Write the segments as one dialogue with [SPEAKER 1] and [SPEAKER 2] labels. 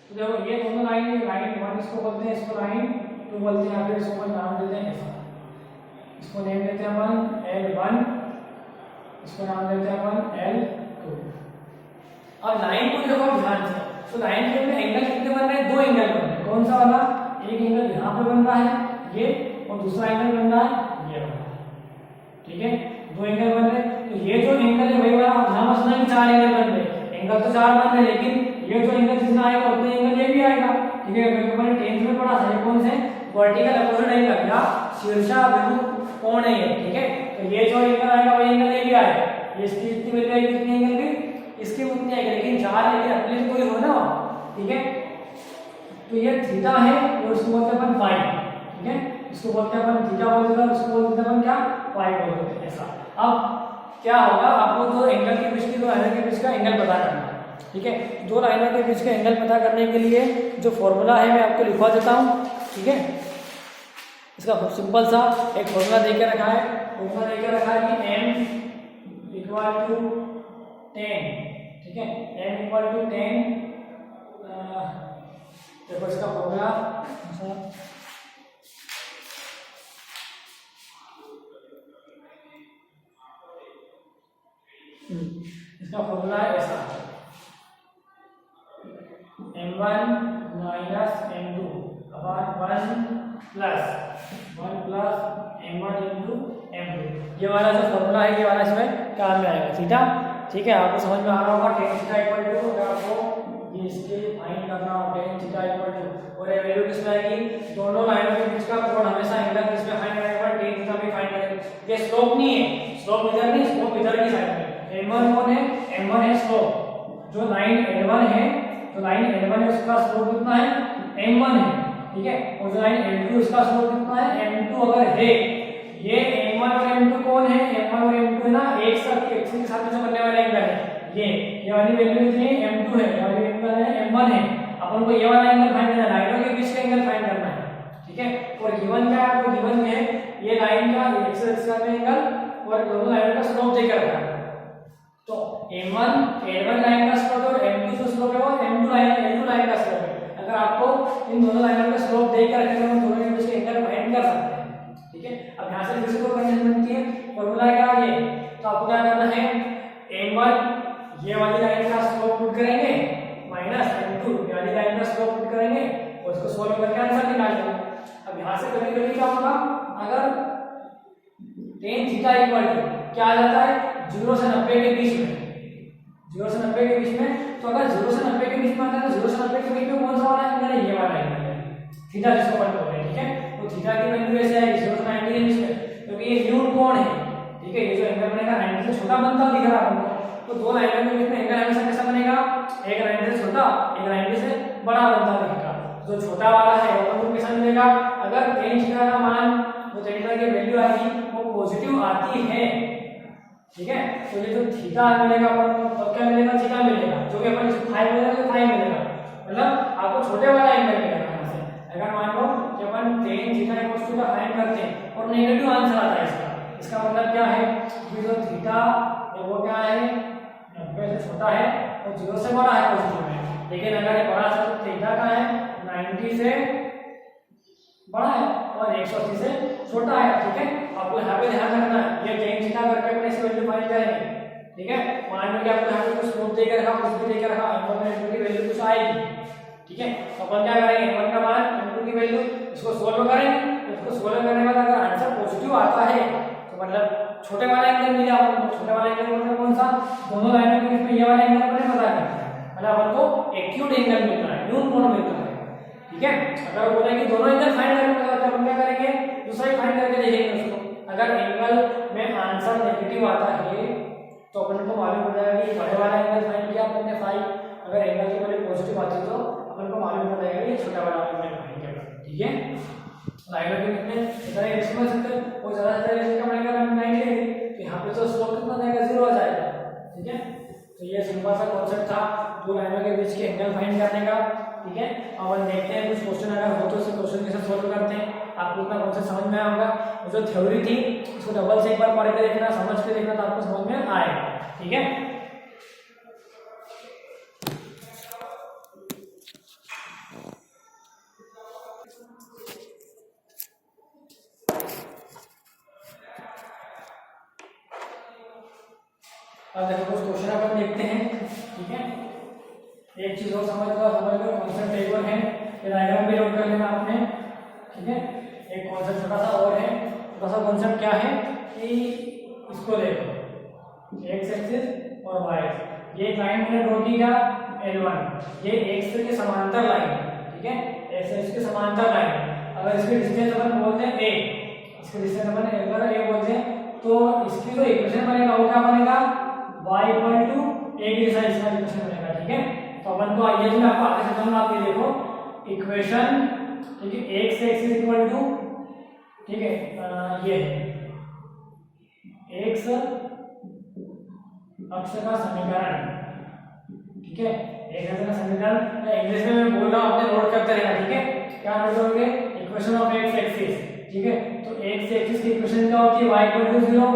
[SPEAKER 1] तो देखो ये दोनों लाइन, लाइन 1 इसको बोलते हैं, इसको लाइन 2 बोलते हैं, फिर इसको नाम देते हैं ऐसा, इसको नेम देते हैं अपन L1, इसको नाम देते हैं अपन L2। अब लाइन को देखो ध्यान से, तो लाइन के में एंगल कितने बन रहे हैं? 2 एंगल बन रहे हैं। कौन सा वाला? एक एंगल यहाँ पे बन रहा है ये, और दूसरा एंगल बन रहा है ये वाला, ठीक है, 2 एंगल बन रहे हैं। तो ये जो एंगल है वही वाला, आप ध्यान रखना कि 4 एंगल बन रहे हैं, एंगल तो 4 बन रहे हैं, लेकिन ये जो एंगल जितना आएगा उतने एंगल ये भी आएगा, ठीक है। अगर मैंने 10th में पढ़ा था ये कौन से वर्टिकल अपोजिट एंगल या शीर्षाभिमुख कोण है ये, ठीक है। तो ये जो एंगल आएगा वही एंगल ये भी आएगा, ये इसकी जितनी वैल्यू आएगी कितनी एंगल की, इसकी उतनी आएगी, लेकिन 4 एंगल अपने कोई हो ना, ठीक है। तो ये थीटा है और इसको बोलते हैं अपन फाई, ठीक है, इसको बोलते हैं अपन थीटा बोलते हैं, इसको बोलते हैं अपन क्या फाई बोलते हैं ऐसा। अब क्या होगा, आपको दो एंगल के बीच की, दो लाइनों के बीच का एंगल पता करना है, ठीक है। दो लाइनों के बीच का एंगल पता करने के लिए जो फॉर्मूला है मैं आपको लिखवा देता हूँ, ठीक है। इसका खूब सिंपल सा एक फॉर्मूला देकर रखा है, फॉर्मूला देकर रखा है कि m = 10, ठीक है, m = 10। देखो इसका फॉर्मूला इसका फॉर्मूला है ऐसा, m1 - m2 / 1 + m1 × m2। ये वाला जो फॉर्मूला है ये वाला इसमें काम में आएगा, थीटा, ठीक है। आपको समझ में आ रहा होगा tan थीटा = अगर आपको ये इसके फाइंड करना हो tan थीटा = और ये वैल्यू किसमें आएगी, दोनों लाइनों के बीच का कोण हमेशा एंगल किसमें फाइंड करेंगे, tan थीटा में फाइंड करेंगे। ये स्लोप नहीं है, स्लोप इधर नहीं, स्लोप इधर की साइड में, m1 कौन है, m1 है स्लोप, जो लाइन L1 है, तो लाइन L1 है उसका स्लोप कितना है, m1 है, ठीक है। और जो लाइन L2 उसका स्लोप कितना है, m2 अगर है, ये m1 और m2 कौन है, m1 और m2 है ना, एक साथ के एक्सिस के साथ में बनने वाला एंगल है ये वाली वैल्यू कितनी है, m2 है, ये वाली एंगल है m1 है। अपन को ये वाला एंगल फाइंड करना है, लाइनों के बीच का एंगल फाइंड करना है, ठीक है। और गिवन क्या है, आपको गिवन में है ये लाइन का एक्सिस का एंगल और दोनों लाइनों का स्लोप देकर रखा है। तो L1 लाइन का स्लोप और M2 जो स्लोप है वो L2 लाइन का स्लोप है। अगर आपको इन दोनों लाइनों का स्लोप देकर रखें तो हम दोनों के बीच के एंगल फाइंड कर सकते हैं, ठीक है। अब यहाँ से फिर से कोई कंडीशन बनती है, फॉर्मूला क्या है ये, तो आपको क्या करना है, M1 ये वाली लाइन का स्लोप पुट करेंगे माइनस M2 ये वाली लाइन का स्लोप पुट करेंगे और इसको सोल्व करके आंसर निकालेंगे। अब यहाँ से कभी कभी क्या होगा, अगर tan थीटा = क्या आ जाता है, 0 से 90 के बीच में, 0 से 90 के बीच में, तो अगर 0 से 90 के बीच में आता है तो 0 से 90 के बीच में कौन सा वाला एंगल है, ये वाला एंगल है थीटा जिसको अपन बोलते हैं, ठीक है। तो थीटा की वैल्यू ऐसे आएगी 0 से 90 के बीच में, क्योंकि ये न्यून कोण है, ठीक है। ये जो एंगल बनेगा 90 से छोटा बनता दिख रहा है आपको, तो दो लाइनों के बीच में एंगल हमेशा कैसा बनेगा, एक 90 से छोटा, एक 90 से बड़ा बनता दिखेगा। जो छोटा वाला है वो कैसा मिलेगा, अगर tan थीटा का मान जो tan थीटा की वैल्यू आएगी वो पॉजिटिव आती है, ठीक है। तो ये जो थीटा मिलेगा अपन तो क्या मिलेगा, थीटा मिलेगा, जो कि अपन इसको फाई मिलेगा तो फाई मिलेगा, मतलब आपको छोटे वाला एंगल मिलेगा यहाँ से। अगर मान लो कि अपन tan थीटा का फाइंड करते हैं और नेगेटिव आंसर आता है इसका मतलब क्या है कि जो थीटा है वो क्या है, 90 से छोटा है और 0 से बड़ा है पॉजिटिव में, लेकिन अगर ये बड़ा है तो थीटा का है 90 से बड़ा है और 180 से छोटा है, ठीक है। आपको यहाँ पे ध्यान रखना है, ये tan थीटा करके अपने इस वैल्यू फाइंड करेंगे, ठीक है। मान लो कि आपको यहाँ पे कुछ स्लोप देकर रखा, कुछ भी देकर रखा, m1 और m2 की वैल्यू कुछ आएगी, ठीक है। तो अपन क्या करेंगे, m1 का मान, m2 की वैल्यू, इसको सोल्व करेंगे। इसको सोल्व करने के बाद अगर आंसर पॉजिटिव आता है तो मतलब छोटे वाला एंगल मिला आपको, छोटे वाला एंगल मतलब कौन सा, दोनों लाइनों के बीच में ये वाला एंगल अपने पता करना है, मतलब अपन को एक्यूट एंगल मिल रहा है, न्यून कोण मिल रहा है, ठीक है। अगर बोले कि दोनों एंगल फाइंड करने का तो अपन क्या करेंगे, दूसरा ही फाइंड करके देखेंगे उसको। अगर एंगल में आंसर नेगेटिव आता है तो अपन को मालूम हो जाएगा कि बड़े वाला एंगल फाइंड किया अपन ने फाई, अगर एंगल की वैल्यू पॉजिटिव आती है तो अपन को मालूम हो जाएगा कि छोटा वाला एंगल फाइंड किया, ठीक है। लाइनों के बीच में इतना ही समझ सकते हैं, और ज्यादा से ज्यादा इसका बनेगा 90 डिग्री, तो यहाँ पे तो स्लोप कितना जाएगा, 0 आ जाएगा, ठीक है। तो ये सिंपल सा कॉन्सेप्ट था दो लाइनों के बीच के एंगल फाइंड करने का, ठीक है। अब देखते हैं कुछ क्वेश्चन अगर हो तो उस क्वेश्चन कैसे सोल्व करते हैं, आपको उतना कॉन्सेप्ट समझ में आया होगा। जो थ्योरी थी उसको डबल से एक बार पढ़ के देखना, समझ के देखना, तो आपको समझ में आएगा, ठीक है। अब देखो कुछ क्वेश्चन अपन देखते हैं, ठीक है। एक चीज और समझ लो कॉन्सेप्ट एक और है, ये डायग्राम भी नोट कर लेना आपने, ठीक है। एक कॉन्सेप्ट छोटा सा और है, छोटा सा कॉन्सेप्ट क्या है कि इसको देखो, एक्स एक्सिस और वाई, ये एक लाइन मैंने ड्रॉ की क्या L1, ये एक्स के समांतर लाइन, ठीक है, एक्स एक्सिस के समांतर लाइन। अगर इसके डिस्टेंस अपन बोलते हैं a, इसके डिस्टेंस अपन अगर a बोलते हैं तो इसकी जो इक्वेशन बनेगा वो क्या बनेगा, y इक्वल टू a की दिशा इसका इक्वेशन बनेगा, ठीक है। तो अपन को आइए मैं आपको आगे समझाऊंगा, आप ये देखो इक्वेशन, ठीक है, x एक्सिस इक्वल टू, ठीक है, ये x अक्ष का समीकरण, ठीक है, एक अक्ष का समीकरण इंग्लिश में मैं बोल रहा हूं, आपने नोट करते रहना, ठीक है। क्या नोट करोगे, इक्वेशन ऑफ x एक्सिस, ठीक है। तो x एक्सिस की इक्वेशन क्या होती है, y इक्वल टू 0,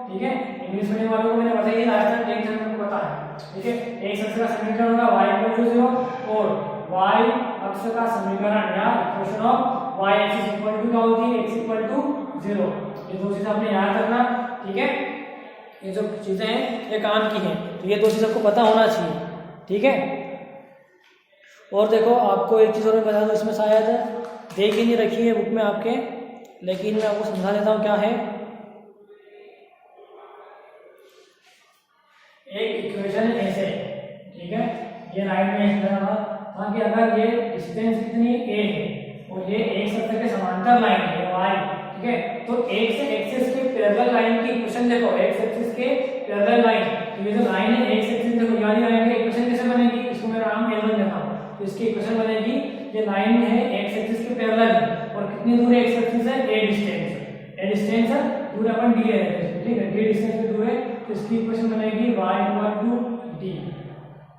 [SPEAKER 1] ठीक है। इंग्लिश मीडियम वालों को मैंने बताई लास्ट टाइम, एक जन को पता है, ठीक है। x अक्ष का समीकरण होगा y इक्वल टू 0 और y अक्ष का समीकरण या equation of y axis equal to क्या होती है, x इक्वल टू 0। ये दो चीजें आपने याद रखना, ठीक है। ये जो चीजें हैं ये काम की हैं, तो ये दो चीज आपको पता होना चाहिए, ठीक है। और देखो आपको एक चीज और मैं बता दूं, इसमें शायद देख ही नहीं रखी है बुक में आपके, लेकिन मैं आपको समझा देता हूँ क्या है। एक इक्वेशन ऐसे, ठीक है, ये लाइन में ऐसे था कि अगर ये डिस्टेंस कितनी a है और ये x अक्ष के समांतर लाइन है y, ठीक है, तो x एक्सिस के पैरेलल लाइन की इक्वेशन देखो, x एक्सिस के पैरेलल लाइन, तो ये जो लाइन है x एक्सिस देखो, ये वाली लाइन की इक्वेशन कैसे बनेगी, इसको मैं नाम L1 देता हूं, तो इसकी इक्वेशन बनेगी, ये लाइन है x एक्सिस के पैरेलल और कितनी दूर x एक्सिस है, a डिस्टेंस है, दूर अपन d ले रहे हैं, ठीक है, d डिस्टेंस पे दूर है, तो इसकी इक्वेशन बनेगी y इक्वल टू d।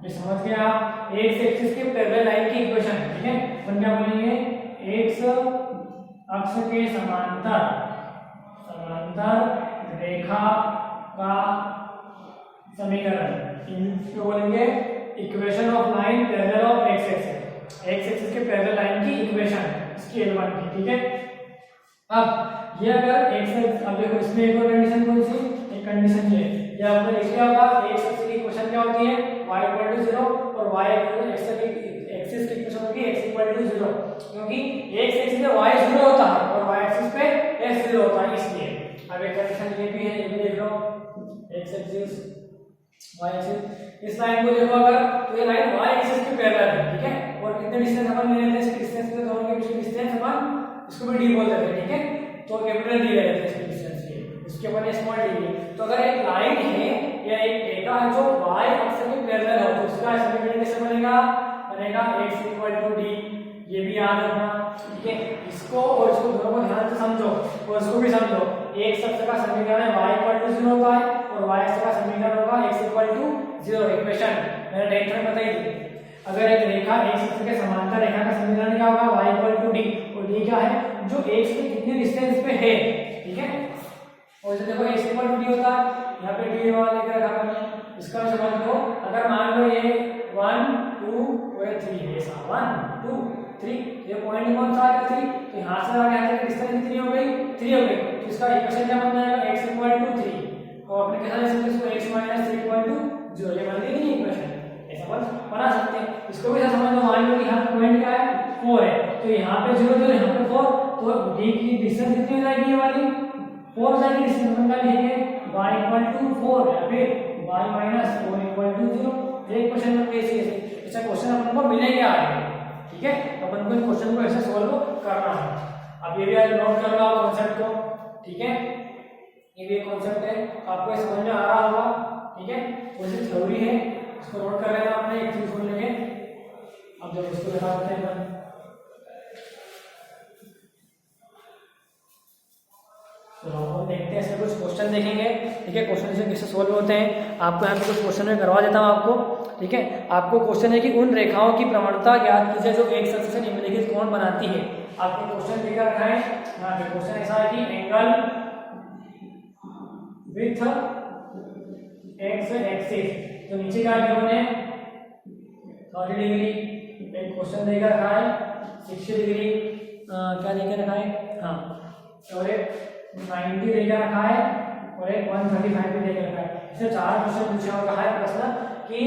[SPEAKER 1] ये समझ गए आप, x एक्सिस के पैरेलल लाइन की इक्वेशन, ठीक है। अपन क्या बोलेंगे, x अक्ष के समांतर रेखा का समीकरण, इनको बोलेंगे equation of line parallel of x axis के पैरेलल लाइन की इक्वेशन, इसकी L1 की, ठीक है। अब ये अगर x, अब देखो इसमें एक और कंडीशन कौन सी, एक कंडीशन ये या आपने लिख लिया होगा, x एक्सिस की इक्वेशन क्या होती है, y इक्वल टू 0 और y equal to x axis की इक्वेशन होगी x इक्वल टू 0, क्योंकि x एक्सिस पे y 0 होता है और y एक्सिस पे x 0 होता है, इसलिए। अब एक कंडीशन ये भी है, ये भी देख लो, x एक्सिस y एक्सिस, इस लाइन को देखो अगर, तो ये लाइन y एक्सिस के पैरेलल है, ठीक है, और कितने डिस्टेंस अपन ले लेते हैं, इसके डिस्टेंस के दोनों के बीच की डिस्टेंस अपन इसको भी d बोल देते हैं, ठीक है, तो कैपिटल d ले लेते हैं इसकी डिस्टेंस, ये इसके अपन स्मॉल d। तो अगर एक लाइन है या एक रेखा है जो y अक्ष के पैरेलल है, तो उसका समीकरण कैसे बनेगा, x इक्वल टू d, ये भी याद रखना, ठीक है। इसको और इसको दोनों को ध्यान से समझो और इसको भी समझो, x अक्ष का समीकरण है y इक्वल टू 0 होता है और y अक्ष का समीकरण होगा x इक्वल टू 0। इक्वेशन मैंने टेंशन बताई थी, अगर एक रेखा x अक्ष के समांतर रेखा का समीकरण क्या होगा, y इक्वल टू d, और d क्या है, जो x के कितने डिस्टेंस पे है, ठीक है। और इसे देखो x इक्वल टू d होता है, यहाँ पे d वाला लेकर रखा हमने, इसका समझ लो, अगर मान लो ये 1 2 और 3 है, ऐसा 1 2 3, ये पॉइंट कौन सा आ गया 3, तो यहाँ से आगे आने की डिस्टेंस कितनी हो गई, 3 हो गई, तो इसका इक्वेशन क्या बन जाएगा, x इक्वल टू 3, और अपने कैसा लिख सकते हैं इसको, x माइनस 3 इक्वल टू 0, ये बन गई नहीं इक्वेशन, ऐसा बना सकते हैं। इसको भी समझ लो, मान लो कि यहाँ पे पॉइंट क्या है 4 है, तो यहाँ पे 0 0 यहाँ पे 4, तो d की डिस्टेंस कितनी हो जाएगी, ये वाली 4 जाएगी डिस्टेंस, अपन क्या लिखेंगे y इक्वल टू 4 या फिर y माइनस 4 इक्वल टू 0। एक क्वेश्चन में कैसे ऐसा क्वेश्चन अपन को मिलेंगे आगे, ठीक है, तो अपन को क्वेश्चन को ऐसे सॉल्व करना है। अब ये भी आज नोट कर लो कॉन्सेप्ट को, ठीक है, ये भी एक कॉन्सेप्ट है, आपको समझ में आ रहा होगा, ठीक है, वैसे थ्योरी है, इसको नोट कर लेना आपने, एक चीज सुन लेंगे। अब जब इसको दिखा देते हैं अपन, तो हम देखते हैं ऐसे कुछ क्वेश्चन देखेंगे, ठीक है, क्वेश्चन कैसे सोल्व होते हैं, आपको यहाँ पे कुछ क्वेश्चन में करवा देता हूँ आपको, ठीक है। आपको क्वेश्चन है कि उन रेखाओं की प्रवणता ज्ञात कीजिए जो एक अक्ष से निम्नलिखित कोण बनाती है। आपको क्वेश्चन दिखा रखा है, यहाँ पे क्वेश्चन ऐसा है कि एंगल विथ एक्स एक्सिस, तो नीचे क्या गिवन है 30 डिग्री, एक क्वेश्चन देकर रखा है 60 डिग्री, क्या देकर रखा है, हाँ, और एक 90 देकर रखा है और एक 135 भी देकर रखा है। इससे 4 क्वेश्चन पूछा होगा है प्रश्न कि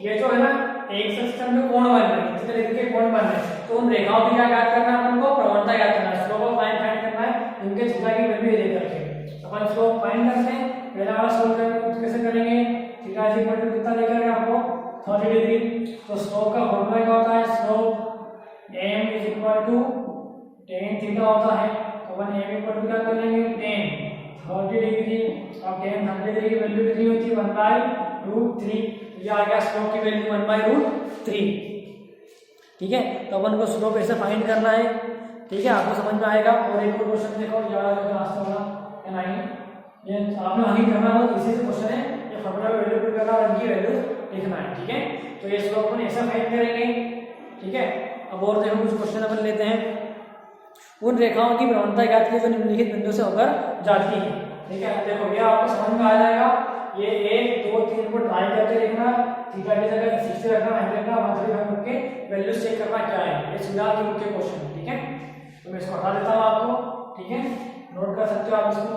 [SPEAKER 1] ये जो है ना एक सिस्टम में कोण बन रहे हैं, इस तरीके के कोण बन रहे हैं, तो उन रेखाओं की क्या ज्ञात करना है अपन को, प्रवणता ज्ञात करना है, स्लोप ऑफ लाइन फाइंड करना है, उनके थीटा की वैल्यू दे करके अपन स्लोप फाइंड करते हैं। पहला वाला सोल्व करेंगे, कैसे करेंगे, थीटा इज इक्वल टू कितना देकर के आपको 30 डिग्री, तो स्लोप का फॉर्मूला क्या होता है, slope m is equal to tan theta होता है, तो अपन m इक्वल टू क्या कर लेंगे tan 30 डिग्री, अब tan 30 डिग्री की वैल्यू कितनी होती है 1/√3, ये आ गया स्लोप की वैल्यू 1/√3। ठीक है, तो अपन को स्लोप ऐसे फाइंड करना है। ठीक है, आपको समझ में आएगा। और एक और क्वेश्चन देखो, यार क्लास होगा या नहीं, ये आपने वही करना हो, इसी से क्वेश्चन है, ये फॉर्मूला वैल्यू पुट करना और इनकी वैल्यू लिखना है। ठीक है, तो ये स्लोप अपन ऐसा फाइंड करेंगे। ठीक है, अब और देखो कुछ क्वेश्चन अपन लेते हैं। उन रेखाओं की प्रवणता ज्ञात की जो निम्नलिखित बिंदु से होकर जाती है। ठीक है, देखो ये आपको समझ में आ जाएगा। ये 1 2 3 को ट्राई करके देखना, थीटा की जगह 60 रखना, 90 रखना, 135 रख के वैल्यू चेक करना क्या है। ये सीधा के मुख्य क्वेश्चन है। ठीक है, तो मैं इसको हटा देता हूं आपको। ठीक है, नोट कर सकते हो आप इसको।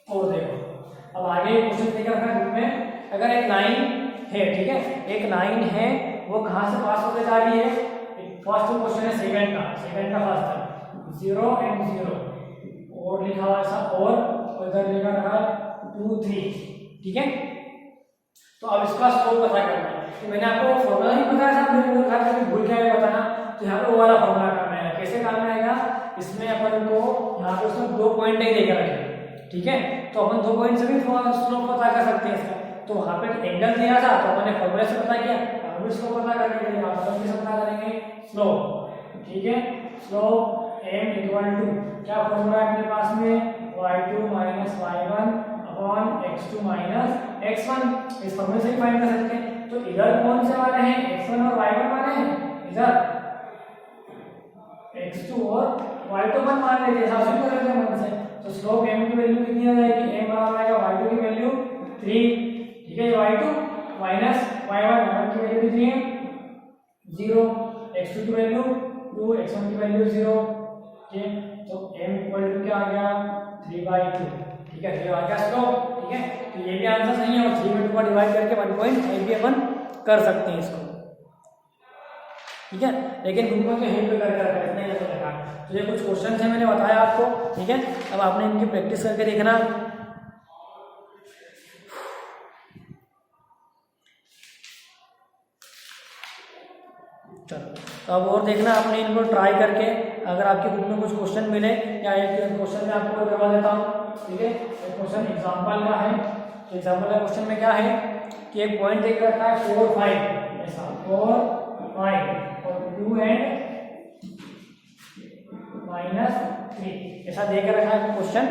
[SPEAKER 1] और देखो अब आगे क्वेश्चन देकर रखा ग्रुप में, अगर एक लाइन है, ठीक है, एक लाइन है, वो कहां से पास होकर जा रही है, फर्स्ट क्वेश्चन है सेकंड का फर्स्ट है 0 and 0 और लिखा हुआ ऐसा, और इधर लिखा रहा 2 3। ठीक है, तो अब इसका स्लोप पता करना है। तो मैंने आपको फॉर्मूला नहीं बताया था, मेरे घर में भूल गया बताना, तो यहाँ पे वो वाला फॉर्मूला करना है। कैसे काम में आएगा, इसमें अपन को यहाँ पे उसमें 2 पॉइंट नहीं देकर रखे। ठीक है, तो अपन 2 पॉइंट से भी स्लोप पता कर सकते हैं इसका। तो वहाँ पे एंगल दिया था, तो अपन ने फॉर्मूले से पता किया, अब इसको पता करने के लिए अपन किससे पता करेंगे, स्लोप। ठीक है, स्लोप m इक्वल टू क्या फॉर्मूला है अपने पास में, y2 minus y1 upon x2 minus x1। इस फॉर्मूले से ही फाइंड कर सकते हैं। तो इधर कौन से वाले हैं, x1 और y1 वाले हैं, इधर x2 और y2 मान लेते हैं, ऐसा कर लेते हैं मन से। तो स्लोप m की वैल्यू कितनी आ जाएगी, m बराबर आएगा y2 की वैल्यू 3। ठीक है, y2 माइनस y1 की वैल्यू कितनी है 0, x2 की वैल्यू 2, x1 की वैल्यू 0। ठीक है, तो m इक्वल टू क्या आ गया 3/2। ठीक है, 3 आ गया स्लोप। ठीक है, तो ये भी आंसर सही है, और 3/2 का डिवाइड करके 1.5 भी अपन कर सकते हैं इसको। ठीक है, लेकिन ग्रुप में हेल्प करके इतना ही रखा। तो ये कुछ क्वेश्चन है मैंने बताया आपको। ठीक है, अब आपने इनकी प्रैक्टिस करके देखना। चलो, तो अब और देखना आपने इनको ट्राई करके, अगर आपके बुक में कुछ क्वेश्चन मिले, या एक क्वेश्चन में आपको करवा देता हूँ। ठीक है, एक क्वेश्चन एग्जांपल का है। तो एग्जांपल का क्वेश्चन में क्या है कि एक पॉइंट देकर रखा है 4 5, ऐसा 4 5 और 2 and -3 ऐसा देकर रखा है क्वेश्चन।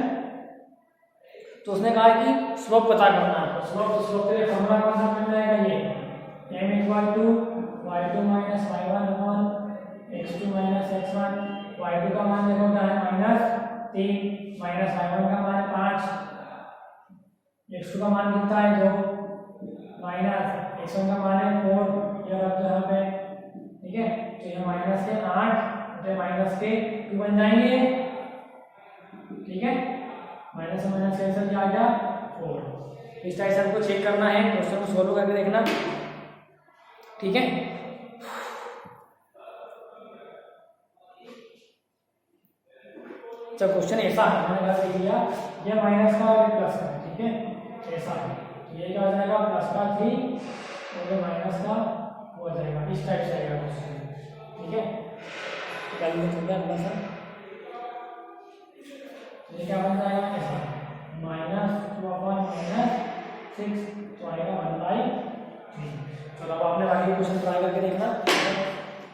[SPEAKER 1] तो उसने कहा कि स्लोप पता करना है। तो स्लोप के लिए फॉर्मूला कौन सा मिल जाएगा, ये m equal to y2 minus y1 upon x2 minus x1। y2 का मान देखो क्या है -3, माइनस y1 का मान 5, x2 का मान कितना है 2, माइनस x1 का मान है 4, ये रख दो यहाँ पे। ठीक है, तो ये माइनस के 8 और माइनस के 2 बन जाएंगे। ठीक है, माइनस से माइनस कैंसिल किया गया 4। इस टाइप से आपको चेक करना है, क्वेश्चन को सोल्व करके देखना। ठीक है, जब क्वेश्चन ऐसा है, मैंने क्या लिख दिया, ये माइनस का और प्लस का। ठीक है, ऐसा है, ये क्या हो जाएगा प्लस का 3 और ये माइनस का हो जाएगा। इस टाइप से आएगा क्वेश्चन। ठीक है, ये क्या बन जाएगा ऐसा, -2 अपॉन -6, तो आएगा 1/3। चलो, अब आपने बाकी क्वेश्चन ट्राई करके देखना।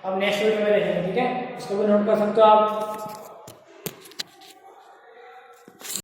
[SPEAKER 1] अब नेक्स्ट वीडियो में देखेंगे। ठीक है, इसको भी नोट कर सकते हो आप।